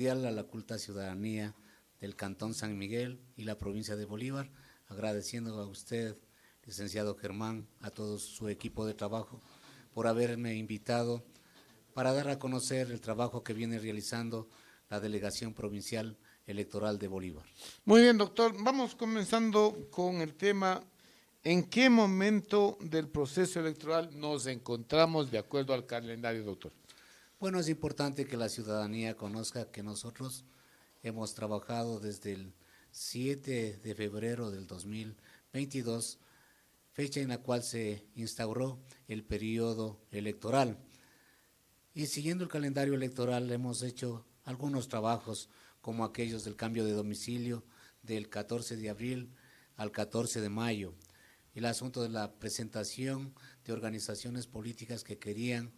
A la culta ciudadanía del Cantón San Miguel y la provincia de Bolívar, agradeciendo a usted, licenciado Germán, a todo su equipo de trabajo, por haberme invitado para dar a conocer el trabajo que viene realizando la Delegación Provincial Electoral de Bolívar. Muy bien, doctor. Vamos comenzando con el tema, ¿en qué momento del proceso electoral nos encontramos de acuerdo al calendario, doctor? Bueno, es importante que la ciudadanía conozca que nosotros hemos trabajado desde el 7 de febrero del 2022, fecha en la cual se instauró el periodo electoral. Y siguiendo el calendario electoral hemos hecho algunos trabajos como aquellos del cambio de domicilio del 14 de abril al 14 de mayo, el asunto de la presentación de organizaciones políticas que querían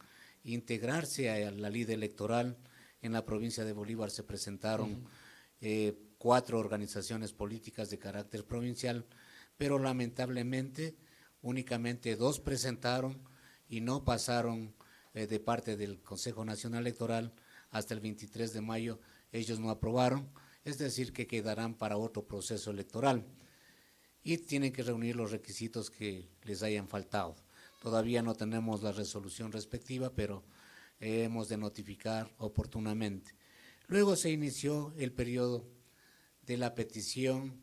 integrarse a la ley electoral. En la provincia de Bolívar se presentaron 4 organizaciones políticas de carácter provincial, pero lamentablemente únicamente 2 presentaron y no pasaron de parte del Consejo Nacional Electoral. Hasta el 23 de mayo ellos no aprobaron, es decir, que quedarán para otro proceso electoral y tienen que reunir los requisitos que les hayan faltado. Todavía no tenemos la resolución respectiva, pero hemos de notificar oportunamente. Luego se inició el periodo de la petición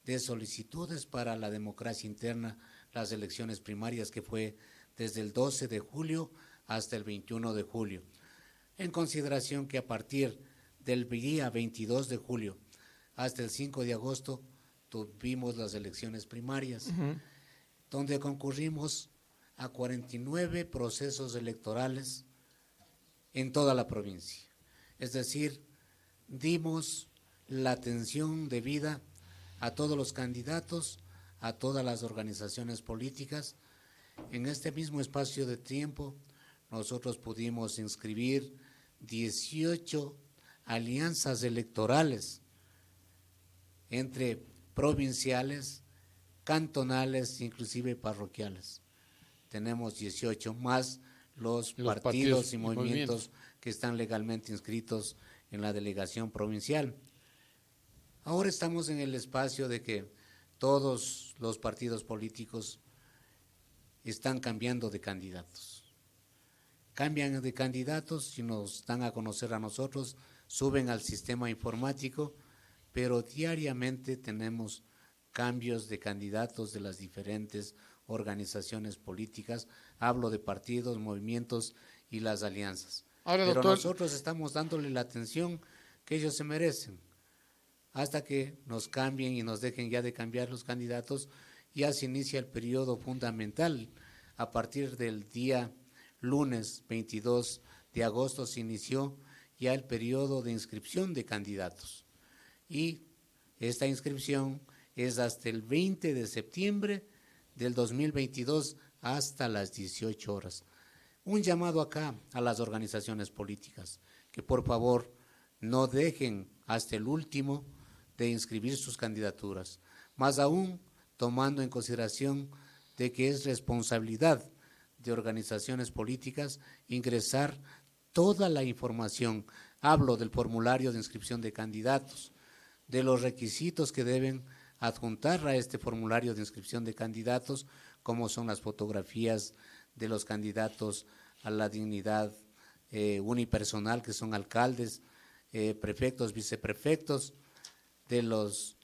de solicitudes para la democracia interna, las elecciones primarias, que fue desde el 12 de julio hasta el 21 de julio. En consideración que a partir del día 22 de julio hasta el 5 de agosto tuvimos las elecciones primarias, donde concurrimos a 49 procesos electorales en toda la provincia. Es decir, dimos la atención debida a todos los candidatos, a todas las organizaciones políticas. En este mismo espacio de tiempo, nosotros pudimos inscribir 18 alianzas electorales entre provinciales, cantonales, inclusive parroquiales. Tenemos 18 más los partidos y movimientos que están legalmente inscritos en la delegación provincial. Ahora estamos en el espacio de que todos los partidos políticos están cambiando de candidatos. Cambian de candidatos y nos dan a conocer a nosotros, suben al sistema informático, pero diariamente tenemos cambios de candidatos de las diferentes organizaciones políticas. Hablo de partidos, movimientos y las alianzas. Ahora, pero doctor, nosotros estamos dándole la atención que ellos se merecen, hasta que nos cambien y nos dejen ya de cambiar los candidatos. Ya se inicia el periodo fundamental. A partir del día lunes 22 de agosto se inició ya el periodo de inscripción de candidatos. Y esta inscripción es hasta el 20 de septiembre del 2022 hasta las 18 horas. Un llamado acá a las organizaciones políticas, que por favor no dejen hasta el último de inscribir sus candidaturas, más aún tomando en consideración de que es responsabilidad de organizaciones políticas ingresar toda la información. Hablo del formulario de inscripción de candidatos, de los requisitos que deben adjuntar a este formulario de inscripción de candidatos, como son las fotografías de los candidatos a la dignidad unipersonal, que son alcaldes, prefectos, viceprefectos, de los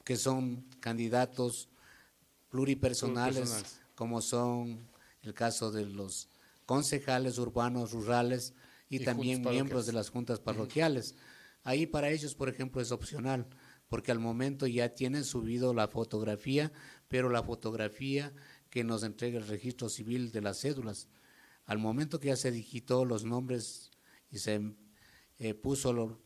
que son candidatos pluripersonales, como son el caso de los concejales urbanos, rurales y también miembros de las juntas parroquiales. Ahí para ellos, por ejemplo, es opcional, porque al momento ya tienen subido la fotografía, pero la fotografía que nos entrega el registro civil de las cédulas. Al momento que ya se digitó los nombres y se puso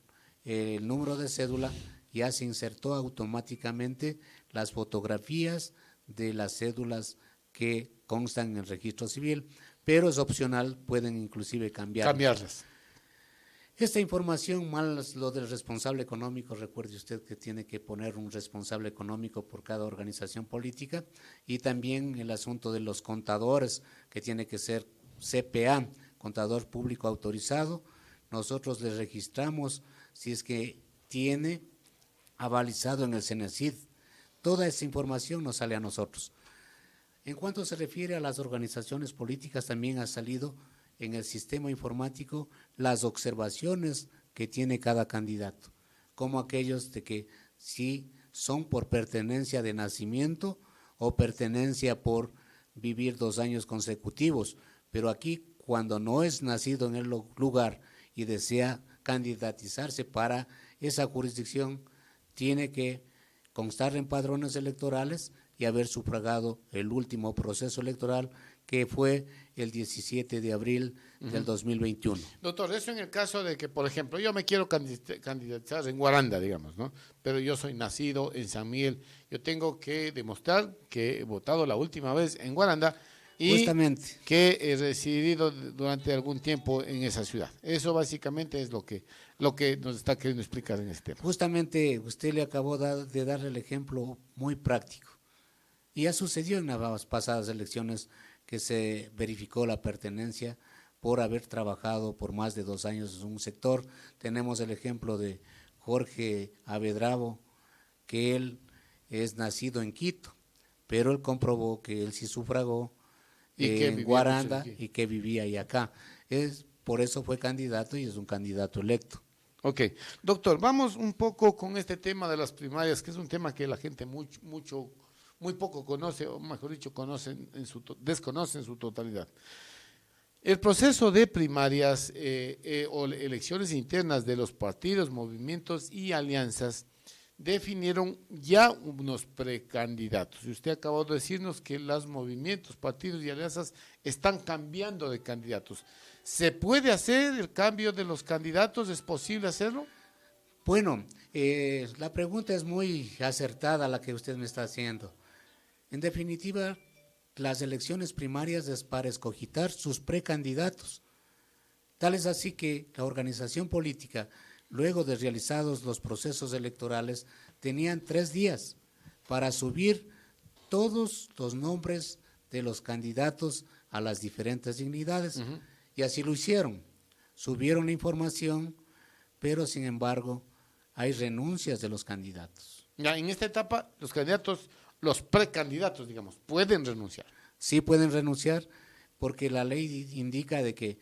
el número de cédula, ya se insertó automáticamente las fotografías de las cédulas que constan en el registro civil, pero es opcional, pueden inclusive cambiarlas. Esta información, más lo del responsable económico, recuerde usted que tiene que poner un responsable económico por cada organización política, y también el asunto de los contadores, que tiene que ser CPA, contador público autorizado. nosotros le registramos si es que tiene avalizado en el CENESID. Toda esa información nos sale a nosotros. En cuanto se refiere a las organizaciones políticas, también ha salido en el sistema informático las observaciones que tiene cada candidato, como aquellos de que sí son por pertenencia de nacimiento o pertenencia por vivir 2 años consecutivos, pero aquí cuando no es nacido en el lugar y desea candidatizarse para esa jurisdicción, tiene que constar en padrones electorales y haber sufragado el último proceso electoral, que fue el 17 de abril del 2021. Doctor, eso en el caso de que, por ejemplo, yo me quiero candidatizar en Guaranda, digamos, ¿no? Pero yo soy nacido en San Miguel. Yo tengo que demostrar que he votado la última vez en Guaranda y Justamente. que he residido durante algún tiempo en esa ciudad. Eso básicamente es lo que nos está queriendo explicar en este tema. Justamente usted le acabó de dar el ejemplo muy práctico. Y ya sucedió en las pasadas elecciones que se verificó la pertenencia por haber trabajado por más de 2 años en un sector. Tenemos el ejemplo de Jorge Avedravo, que él es nacido en Quito, pero él comprobó que él sí sufragó en Guaranda y que vivía ahí acá. Por eso fue candidato y es un candidato electo. Ok, doctor, vamos un poco con este tema de las primarias, que es un tema que la gente muy poco conoce, o mejor dicho, desconoce en su totalidad. El proceso de primarias o elecciones internas de los partidos, movimientos y alianzas definieron ya unos precandidatos. Y usted acabó de decirnos que los movimientos, partidos y alianzas están cambiando de candidatos. ¿Se puede hacer el cambio de los candidatos? ¿Es posible hacerlo? Bueno, la pregunta es muy acertada la que usted me está haciendo. En definitiva, las elecciones primarias es para escogitar sus precandidatos. Tal es así que la organización política, luego de realizados los procesos electorales, tenían 3 días para subir todos los nombres de los candidatos a las diferentes dignidades. Y así lo hicieron. Subieron la información, pero sin embargo hay renuncias de los candidatos. Ya, en esta etapa, los precandidatos, digamos, pueden renunciar. Sí pueden renunciar porque la ley indica de que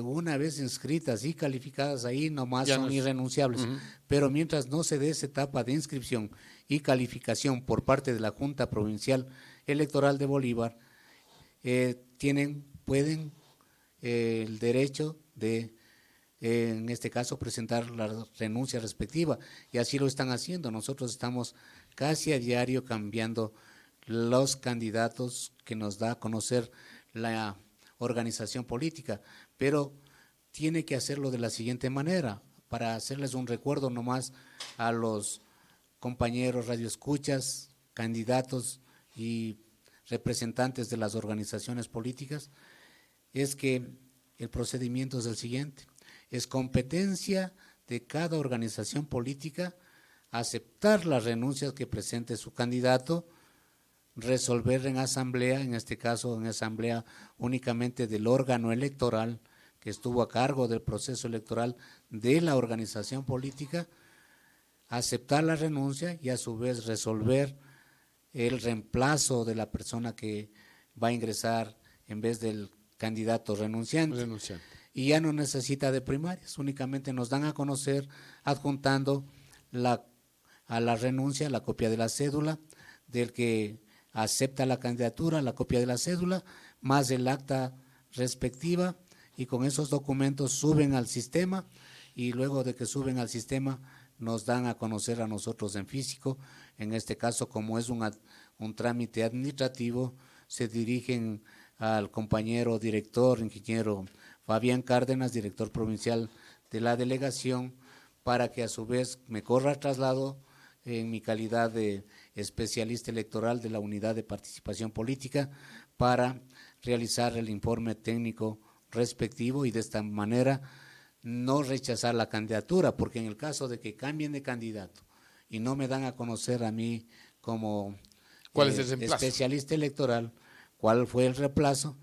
una vez inscritas y calificadas ahí nomás ya son irrenunciables. Pero mientras no se dé esa etapa de inscripción y calificación por parte de la Junta Provincial Electoral de Bolívar, pueden el derecho de, en este caso, presentar la renuncia respectiva, y así lo están haciendo. Nosotros estamos casi a diario cambiando los candidatos que nos da a conocer la organización política, pero tiene que hacerlo de la siguiente manera, para hacerles un recuerdo nomás a los compañeros radioescuchas, candidatos y representantes de las organizaciones políticas, es que el procedimiento es el siguiente: es competencia de cada organización política aceptar las renuncias que presente su candidato, resolver en asamblea, en este caso en asamblea únicamente del órgano electoral que estuvo a cargo del proceso electoral de la organización política, aceptar la renuncia y a su vez resolver el reemplazo de la persona que va a ingresar en vez del candidato renunciante. Y ya no necesita de primarias, únicamente nos dan a conocer adjuntando a la renuncia la copia de la cédula del que acepta la candidatura, la copia de la cédula, más el acta respectiva, y con esos documentos suben al sistema, y luego de que suben al sistema nos dan a conocer a nosotros en físico. En este caso, como es un trámite administrativo, se dirigen al compañero director, ingeniero Fabián Cárdenas, director provincial de la delegación, para que a su vez me corra traslado en mi calidad de especialista electoral de la Unidad de Participación Política para realizar el informe técnico respectivo y de esta manera no rechazar la candidatura, porque en el caso de que cambien de candidato y no me dan a conocer a mí como ¿cuál es el reemplazo? Especialista electoral, cuál fue el reemplazo,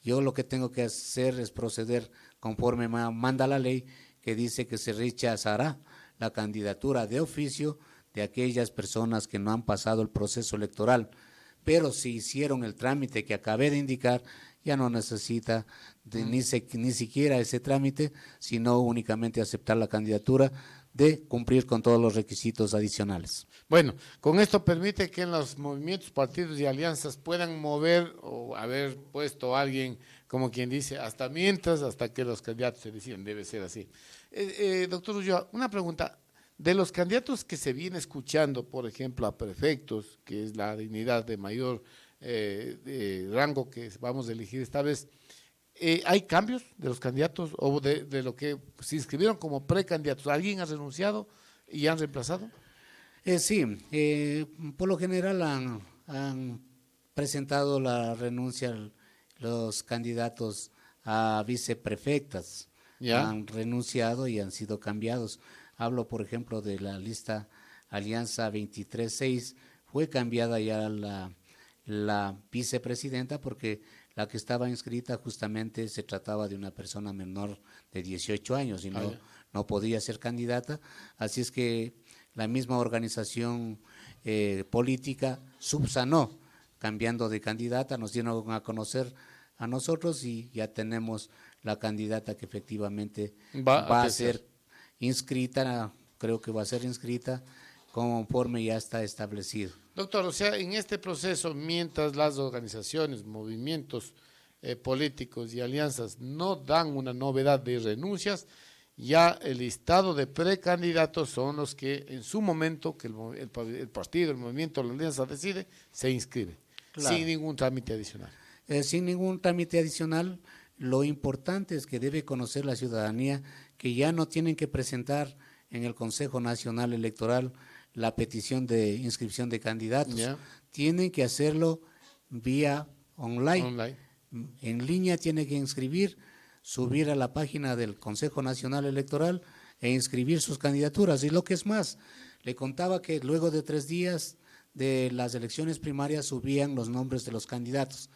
yo lo que tengo que hacer es proceder conforme manda la ley, que dice que se rechazará la candidatura de oficio de aquellas personas que no han pasado el proceso electoral, pero si hicieron el trámite que acabé de indicar, ya no necesita ni siquiera ese trámite, sino únicamente aceptar la candidatura de cumplir con todos los requisitos adicionales. Bueno, con esto permite que en los movimientos, partidos y alianzas puedan mover o haber puesto a alguien, como quien dice, hasta que los candidatos se deciden, debe ser así. Doctor Ulloa, una pregunta. De los candidatos que se viene escuchando, por ejemplo, a prefectos, que es la dignidad de mayor rango que vamos a elegir esta vez, ¿hay cambios de los candidatos o de lo que se inscribieron como precandidatos? ¿Alguien ha renunciado y han reemplazado? Sí, por lo general han presentado la renuncia los candidatos a viceprefectas, ¿Ya? han renunciado y han sido cambiados. Hablo, por ejemplo, de la lista Alianza 23-6, fue cambiada ya la vicepresidenta porque la que estaba inscrita justamente se trataba de una persona menor de 18 años y no podía ser candidata, así es que la misma organización política subsanó, cambiando de candidata, nos dieron a conocer a nosotros y ya tenemos la candidata que efectivamente va a ser inscrita, creo que va a ser inscrita conforme ya está establecido. Doctor, o sea, en este proceso, mientras las organizaciones, movimientos políticos y alianzas no dan una novedad de renuncias, ya el listado de precandidatos son los que en su momento, que el partido, el movimiento, la alianza decide, se inscribe, claro, sin ningún trámite adicional. Sin ningún trámite adicional, lo importante es que debe conocer la ciudadanía que ya no tienen que presentar en el Consejo Nacional Electoral la petición de inscripción de candidatos, tienen que hacerlo vía online. En línea tiene que inscribir, subir a la página del Consejo Nacional Electoral e inscribir sus candidaturas. Y lo que es más, le contaba que luego de 3 días de las elecciones primarias subían los nombres de los candidatos.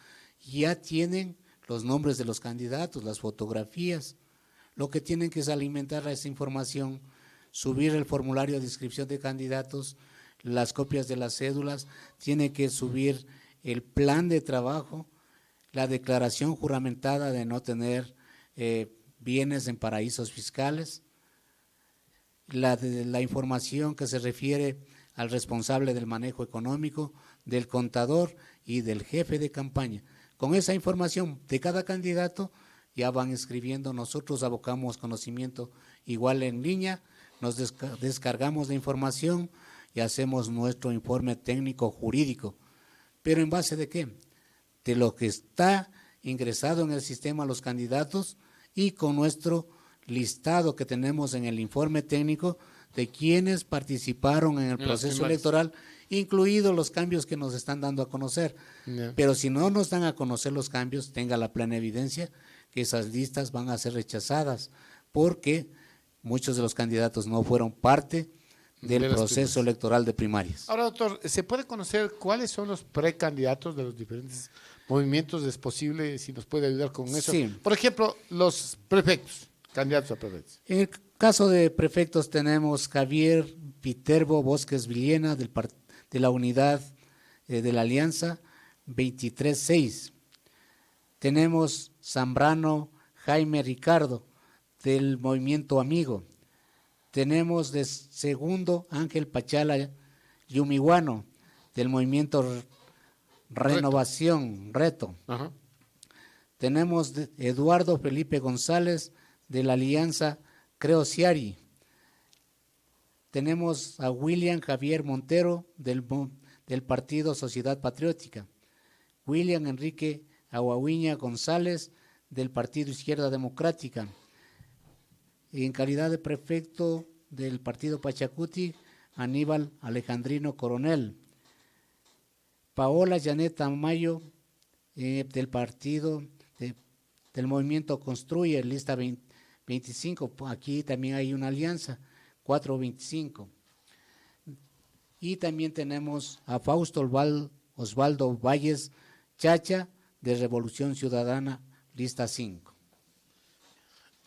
Ya tienen los nombres de los candidatos, las fotografías. Lo que tienen que es alimentar esa información, subir el formulario de inscripción de candidatos, las copias de las cédulas, tiene que subir el plan de trabajo, la declaración juramentada de no tener bienes en paraísos fiscales, la información que se refiere al responsable del manejo económico, del contador y del jefe de campaña. Con esa información de cada candidato ya van escribiendo, nosotros abocamos conocimiento igual en línea, nos descargamos la información y hacemos nuestro informe técnico jurídico. ¿Pero en base de qué? De lo que está ingresado en el sistema los candidatos y con nuestro listado que tenemos en el informe técnico de quienes participaron en el proceso electoral, incluidos los cambios que nos están dando a conocer. Pero si no nos dan a conocer los cambios, tenga la plena evidencia que esas listas van a ser rechazadas porque muchos de los candidatos no fueron parte del proceso electoral de primarias. Ahora, doctor, ¿se puede conocer cuáles son los precandidatos de los diferentes movimientos? ¿Es posible, si nos puede ayudar con eso? Sí. Por ejemplo, los prefectos, candidatos a prefectos. En el caso de prefectos tenemos Javier Viterbo Bosques Villena de la unidad de la Alianza 23-6. Tenemos Zambrano Jaime Ricardo del Movimiento Amigo. Tenemos de segundo Ángel Pachala Yumihuano del Movimiento Renovación Reto. Ajá. Tenemos Eduardo Felipe González de la Alianza Creo Ciari. Tenemos a William Javier Montero del Partido Sociedad Patriótica. William Enrique Aguahuiña González del Partido Izquierda Democrática. Y en calidad de prefecto del Partido Pachacuti, Aníbal Alejandrino Coronel. Paola Janet Tamayo del partido del Movimiento Construye, lista 25, aquí también hay una alianza, 425. Y también tenemos a Fausto Osvaldo Valles Chacha de Revolución Ciudadana, lista 5.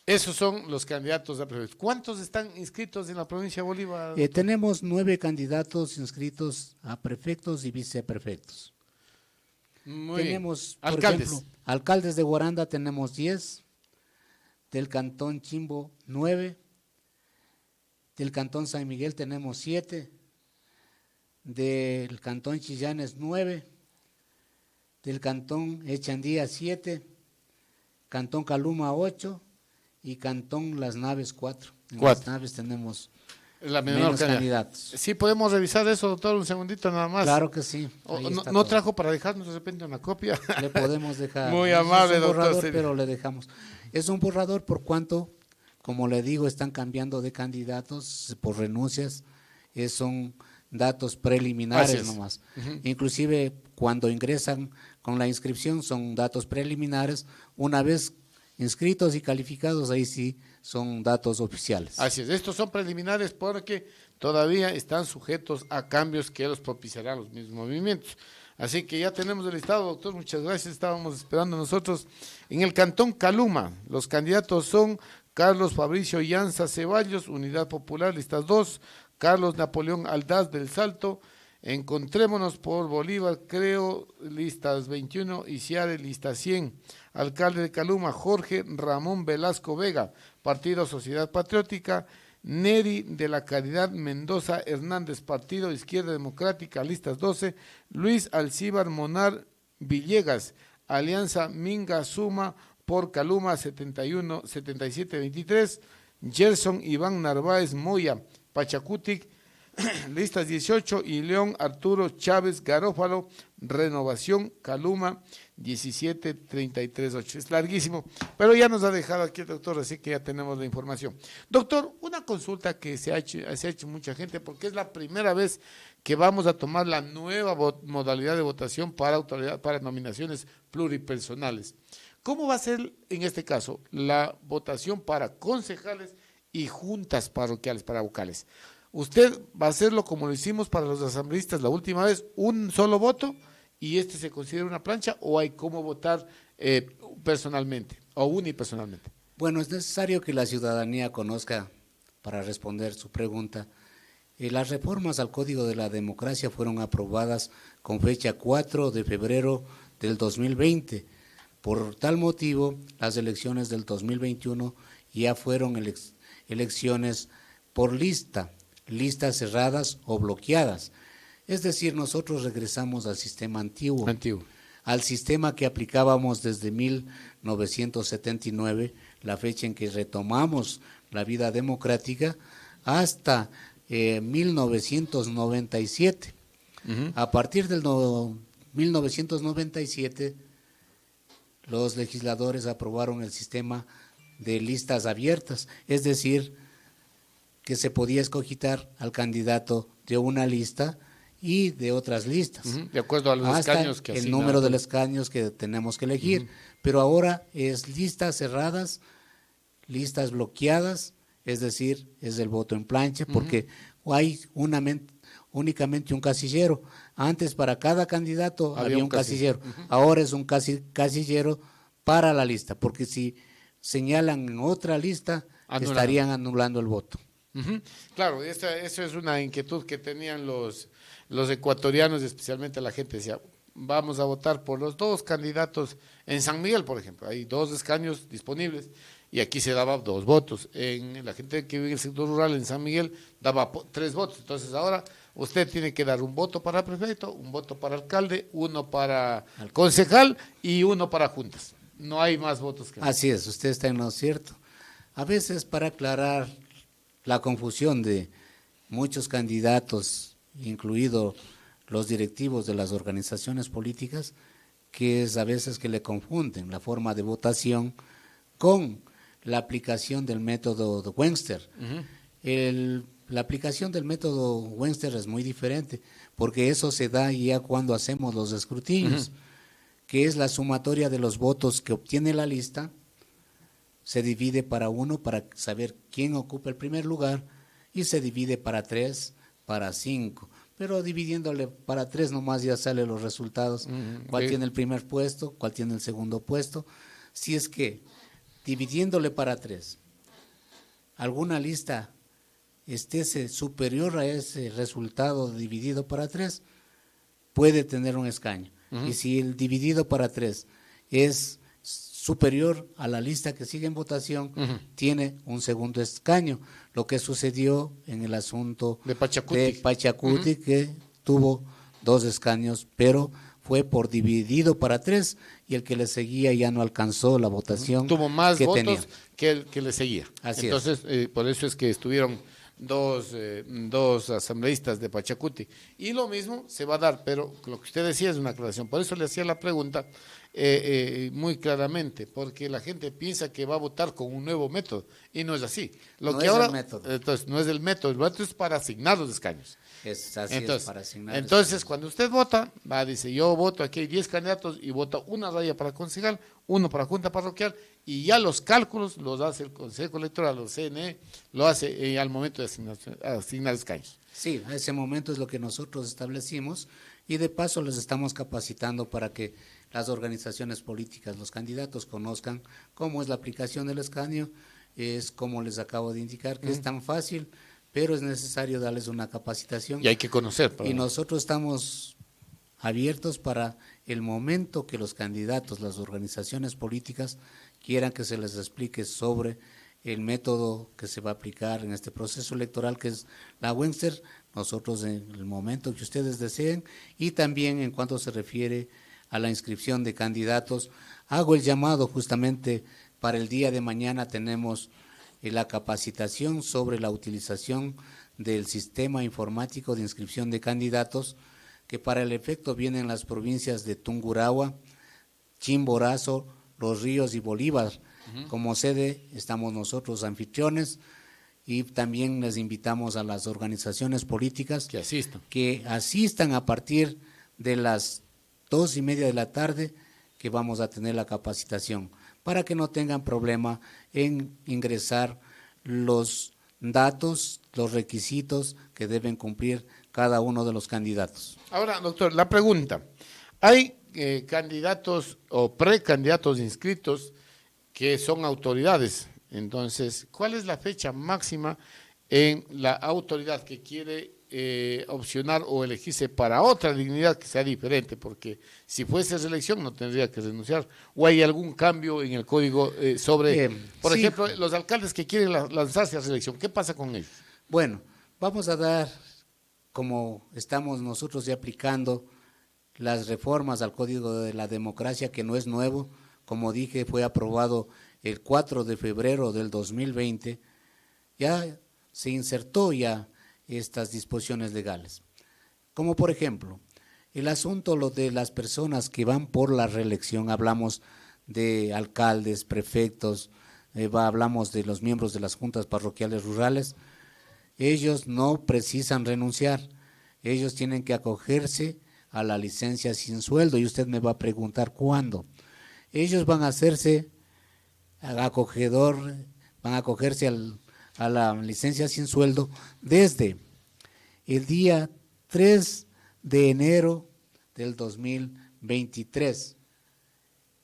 Esos son los candidatos a prefectos. ¿Cuántos están inscritos en la provincia de Bolívar? Tenemos 9 candidatos inscritos a prefectos y viceprefectos. Muy Tenemos, bien. por Alcaldes. ejemplo, alcaldes de Guaranda tenemos 10, del cantón Chimbo 9, del cantón San Miguel tenemos 7, del cantón Chillanes 9, del cantón Echandía 7, cantón Caluma 8 y cantón Las Naves 4. En Las Naves tenemos la menor menos candidatos. Sí, podemos revisar eso, doctor, un segundito nada más. Claro que sí. No trajo para dejarnos de repente una copia. Le podemos dejar. Muy amable, es un borrador, doctor. pero le dejamos. Es un borrador por cuanto, como le digo, están cambiando de candidatos por renuncias. Son datos preliminares nomás. Inclusive cuando ingresan con la inscripción son datos preliminares. Una vez inscritos y calificados, ahí sí son datos oficiales. Así es, estos son preliminares porque todavía están sujetos a cambios que los propiciarán los mismos movimientos. Así que ya tenemos el listado, doctor, muchas gracias, estábamos esperando nosotros. En el cantón Caluma, los candidatos son Carlos Fabricio Llanza Ceballos, Unidad Popular, listas 2, Carlos Napoleón Aldaz del Salto, Encontrémonos por Bolívar, creo, listas 21, y Ciare, lista 100. Alcalde de Caluma, Jorge Ramón Velasco Vega, Partido Sociedad Patriótica. Neri de la Caridad Mendoza Hernández, Partido Izquierda Democrática, listas 12. Luis Alcíbar Monar Villegas, Alianza Minga Suma por Caluma 7723. Gerson Iván Narváez Moya, Pachacutic, listas 18, y León Arturo Chávez Garófalo, Renovación Caluma 17338. Es larguísimo, pero ya nos ha dejado aquí el doctor, así que ya tenemos la información. Doctor, una consulta que se ha hecho mucha gente, porque es la primera vez que vamos a tomar la nueva modalidad de votación para autoridad, para nominaciones pluripersonales. ¿Cómo va a ser en este caso la votación para concejales y juntas parroquiales, para vocales? ¿Usted va a hacerlo como lo hicimos para los asambleístas la última vez, un solo voto, y se considera una plancha, o hay cómo votar personalmente o unipersonalmente? Bueno, es necesario que la ciudadanía conozca, para responder su pregunta, las reformas al Código de la Democracia fueron aprobadas con fecha 4 de febrero del 2020. Por tal motivo, las elecciones del 2021 ya fueron elecciones por listas cerradas o bloqueadas. Es decir, nosotros regresamos al sistema antiguo, al sistema que aplicábamos desde 1979, la fecha en que retomamos la vida democrática, hasta 1997. A partir del 1997, los legisladores aprobaron el sistema de listas abiertas, es decir, que se podía escogitar al candidato de una lista y de otras listas. De acuerdo a los escaños que el número de los escaños que tenemos que elegir. Pero ahora es listas cerradas, listas bloqueadas, es decir, es el voto en plancha, porque hay únicamente un casillero. Antes para cada candidato había un casillero. Ahora es un casillero para la lista, porque si señalan en otra lista, estarían anulando el voto. Claro, eso es una inquietud que tenían los ecuatorianos, especialmente la gente decía, vamos a votar por los dos candidatos. En San Miguel, por ejemplo, hay 2 escaños disponibles y aquí se daba 2 votos. En la gente que vive en el sector rural en San Miguel daba 3 votos. Entonces ahora usted tiene que dar un voto para prefecto, un voto para alcalde, uno para concejal y uno para juntas. No hay más votos que... Así es, usted está en lo cierto. A veces, para aclarar la confusión de muchos candidatos, incluidos los directivos de las organizaciones políticas, que es a veces que le confunden la forma de votación con la aplicación del método de Webster. La aplicación del método Webster es muy diferente, porque eso se da ya cuando hacemos los escrutinios, que es la sumatoria de los votos que obtiene la lista, se divide para 1 para saber quién ocupa el primer lugar, y se divide para 3, para 5. Pero dividiéndole para 3 nomás ya salen los resultados, cuál tiene el primer puesto, cuál tiene el segundo puesto. Si es que dividiéndole para 3, alguna lista esté superior a ese resultado dividido para 3, puede tener un escaño. Y si el dividido para 3 es superior a la lista que sigue en votación, tiene un segundo escaño, lo que sucedió en el asunto de Pachacuti, que tuvo 2 escaños, pero fue por dividido para 3, y el que le seguía ya no alcanzó la votación. Tuvo más que votos tenía. que el que le seguía. Así Entonces, por eso es que estuvieron dos asambleístas de Pachacuti. Y lo mismo se va a dar, pero lo que usted decía es una aclaración. Por eso le hacía la pregunta muy claramente, porque la gente piensa que va a votar con un nuevo método, y no es así. No es el método. Entonces, no es el método es para asignar los escaños. Es para asignar. Entonces, cuando usted vota, dice, yo voto, aquí hay 10 candidatos, y vota una raya para concejal, uno para junta parroquial, y ya los cálculos los hace el Consejo Electoral, o CNE, lo hace al momento de asignar escaños. Sí, a ese momento es lo que nosotros establecimos, y de paso les estamos capacitando para que las organizaciones políticas, los candidatos, conozcan cómo es la aplicación del escaño. Es como les acabo de indicar, que es tan fácil, pero es necesario darles una capacitación. Y hay que conocer. Y nosotros estamos abiertos para el momento que los candidatos, las organizaciones políticas quieran que se les explique sobre el método que se va a aplicar en este proceso electoral, que es la Wenser. Nosotros en el momento que ustedes deseen, y también en cuanto se refiere a la inscripción de candidatos, hago el llamado justamente para el día de mañana. Tenemos la capacitación sobre la utilización del sistema informático de inscripción de candidatos, que para el efecto viene en las provincias de Tungurahua, Chimborazo, Los Ríos y Bolívar. Como sede estamos nosotros anfitriones, y también les invitamos a las organizaciones políticas que asistan a partir de las 2:30 de la tarde, que vamos a tener la capacitación, para que no tengan problema en ingresar los datos, los requisitos que deben cumplir cada uno de los candidatos. Ahora, doctor, la pregunta, hay candidatos o precandidatos inscritos que son autoridades. Entonces, ¿cuál es la fecha máxima en la autoridad que quiere opcionar o elegirse para otra dignidad que sea diferente? Porque si fuese reelección no tendría que renunciar. ¿O hay algún cambio en el código sobre, por ejemplo, los alcaldes que quieren lanzarse a reelección? ¿Qué pasa con ellos? Bueno, vamos a dar, como estamos nosotros ya aplicando las reformas al Código de la Democracia, que no es nuevo, como dije, fue aprobado el 4 de febrero del 2020, ya se insertó ya estas disposiciones legales. Como por ejemplo, el asunto lo de las personas que van por la reelección, hablamos de alcaldes, prefectos, hablamos de los miembros de las juntas parroquiales rurales. Ellos no precisan renunciar, ellos tienen que acogerse a la licencia sin sueldo, y usted me va a preguntar ¿cuándo? Ellos van a hacerse acogedor, van a acogerse a la licencia sin sueldo desde el día 3 de enero del 2023,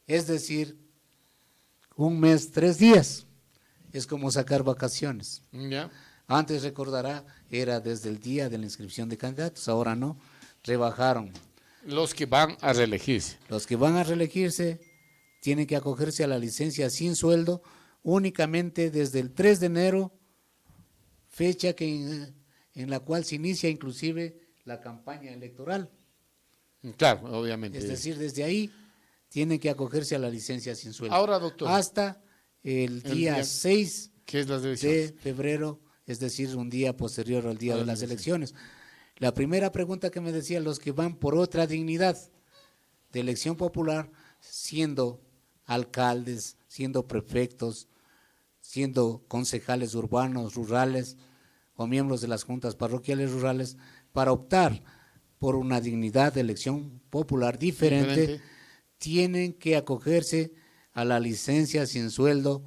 es decir, un mes, 3 días, es como sacar vacaciones. ¿Ya? Antes, recordará, era desde el día de la inscripción de candidatos, ahora no, rebajaron. Los que van a reelegirse. Los que van a reelegirse tienen que acogerse a la licencia sin sueldo únicamente desde el 3 de enero, fecha en la cual se inicia inclusive la campaña electoral. Claro, obviamente. Es decir, desde ahí tienen que acogerse a la licencia sin sueldo. Ahora, doctor. Hasta el día 6 ¿qué es las de febrero, es decir, un día posterior al día de las elecciones. La primera pregunta que me decía, los que van por otra dignidad de elección popular, siendo alcaldes, siendo prefectos, siendo concejales urbanos, rurales, o miembros de las juntas parroquiales rurales, para optar por una dignidad de elección popular diferente, tienen que acogerse a la licencia sin sueldo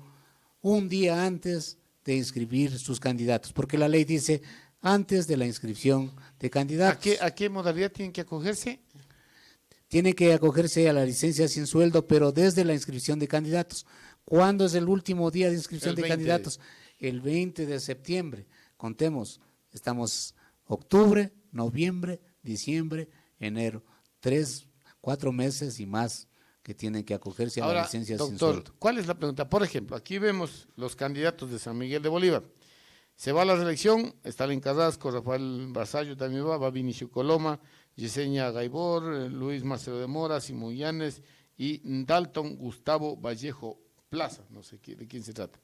un día antes de inscribir sus candidatos, porque la ley dice antes de la inscripción de candidatos. ¿A qué modalidad tienen que acogerse? Tienen que acogerse a la licencia sin sueldo, pero desde la inscripción de candidatos. ¿Cuándo es el último día de inscripción El de 20. candidatos? El 20 de septiembre. Contemos, estamos octubre, noviembre, diciembre, enero. 4 meses y más que tienen que acogerse a la Ahora, licencia sin doctor, sueldo. ¿cuál es la pregunta? Por ejemplo, aquí vemos los candidatos de San Miguel de Bolívar. Se va a la reelección, Stalin Carrasco, Rafael Basallo también va Vinicio Coloma, Yesenia Gaibor, Luis Marcelo de Mora, Simón Llanes y Dalton Gustavo Vallejo Plaza, no sé de quién se trata.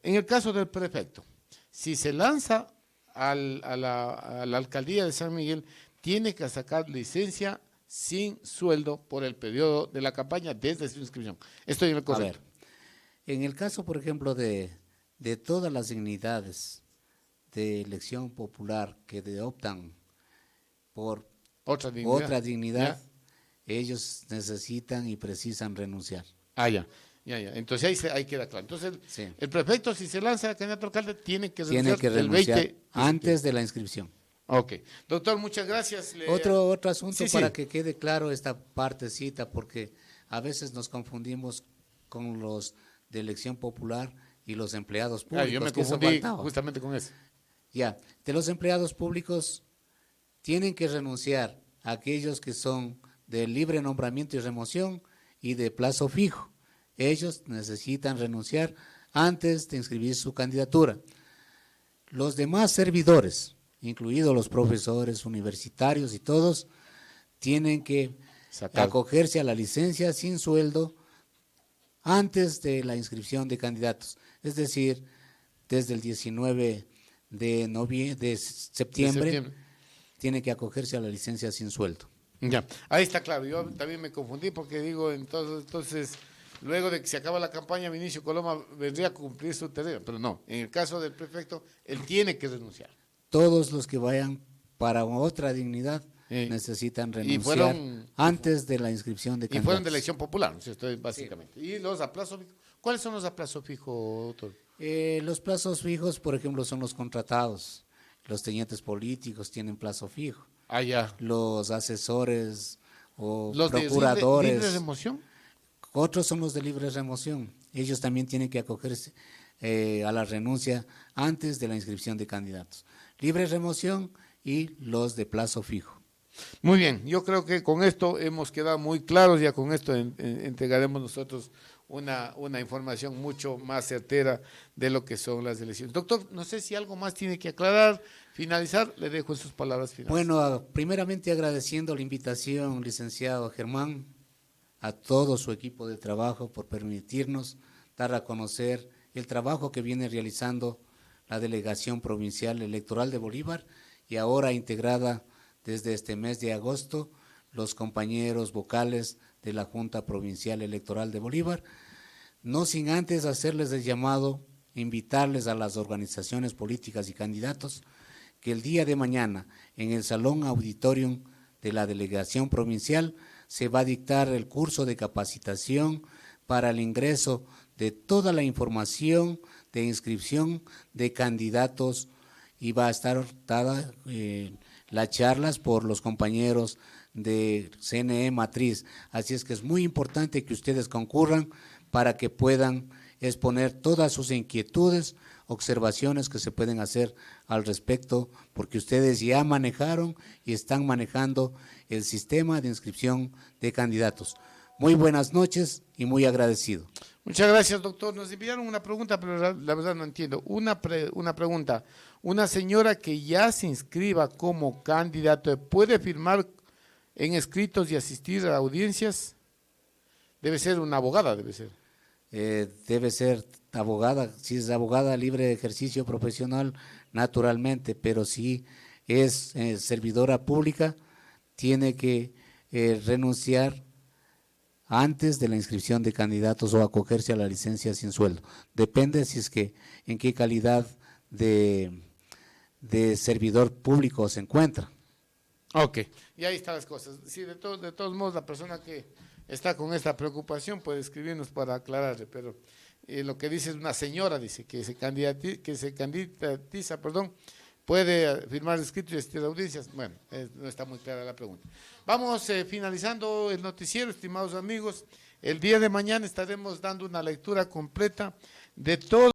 En el caso del prefecto, si se lanza a la alcaldía de San Miguel, tiene que sacar licencia sin sueldo por el periodo de la campaña desde su inscripción. Estoy en el A correcto. ver, en el caso, por ejemplo, de todas las dignidades de elección popular que optan por Otra dignidad. otra dignidad, ¿Ya? ellos necesitan y precisan renunciar. Ah, ya. Entonces ahí queda claro. Entonces Sí. el prefecto, si se lanza a candidato a alcalde, tiene que Tiene renunciar que el renunciar 20 de antes septiembre. de la inscripción. Ok. Doctor, muchas gracias. Otro asunto Sí, para sí. que quede claro esta partecita, porque a veces nos confundimos con los de elección popular y los empleados públicos. Yo me que eso confundí faltaba. justamente con eso. Ya, de los empleados públicos tienen que renunciar a aquellos que son de libre nombramiento y remoción y de plazo fijo. Ellos necesitan renunciar antes de inscribir su candidatura. Los demás servidores, incluidos los profesores universitarios y todos, tienen que Sacar. acogerse a la licencia sin sueldo antes de la inscripción de candidatos, es decir, desde el 19 de septiembre, tiene que acogerse a la licencia sin sueldo. Ya, ahí está claro. Yo también me confundí porque digo, entonces, luego de que se acaba la campaña, Vinicio Coloma vendría a cumplir su tarea. Pero no, en el caso del prefecto, él tiene que renunciar. Todos los que vayan para otra dignidad necesitan renunciar antes de la inscripción de candidatos. Y fueron de elección popular, ¿no? Esto básicamente. Sí. ¿Y los a plazo fijo? ¿Cuáles son los a plazo fijo, doctor? Los plazos fijos, por ejemplo, son los contratados. Los tenientes políticos tienen plazo fijo. Ah, ya. Los asesores o ¿Los procuradores. de libre remoción? Otros son los de libre remoción. Ellos también tienen que acogerse a la renuncia antes de la inscripción de candidatos. Libre remoción y los de plazo fijo. Muy bien, yo creo que con esto hemos quedado muy claros, ya con esto entregaremos nosotros una información mucho más certera de lo que son las elecciones. Doctor, no sé si algo más tiene que aclarar, finalizar, le dejo en sus palabras finales. Bueno, primeramente agradeciendo la invitación, licenciado Germán, a todo su equipo de trabajo por permitirnos dar a conocer el trabajo que viene realizando la Delegación Provincial Electoral de Bolívar y ahora integrada desde este mes de agosto los compañeros vocales de la Junta Provincial Electoral de Bolívar, no sin antes hacerles el llamado, invitarles a las organizaciones políticas y candidatos que el día de mañana en el Salón Auditorium de la Delegación Provincial se va a dictar el curso de capacitación para el ingreso de toda la información de inscripción de candidatos y va a estar dada las charlas por los compañeros de CNE Matriz. Así es que es muy importante que ustedes concurran para que puedan exponer todas sus inquietudes, observaciones que se pueden hacer al respecto, porque ustedes ya manejaron y están manejando el sistema de inscripción de candidatos. Muy buenas noches y muy agradecido. Muchas gracias, doctor. Nos enviaron una pregunta, pero la verdad no entiendo. Una pregunta. ¿Una señora que ya se inscriba como candidato puede firmar en escritos y asistir a audiencias? Debe ser una abogada, debe ser. Debe ser abogada, si es abogada libre de ejercicio profesional, naturalmente, pero si es servidora pública, tiene que renunciar antes de la inscripción de candidatos o acogerse a la licencia sin sueldo. Depende si es que en qué calidad de servidor público se encuentra. Ok, y ahí están las cosas. Sí, de todos modos, la persona que está con esta preocupación puede escribirnos para aclararle, pero lo que dice es una señora, dice que se candidatiza, puede firmar escritos y asistir a audiencias. Bueno, no está muy clara la pregunta. Vamos finalizando el noticiero, estimados amigos. El día de mañana estaremos dando una lectura completa de todo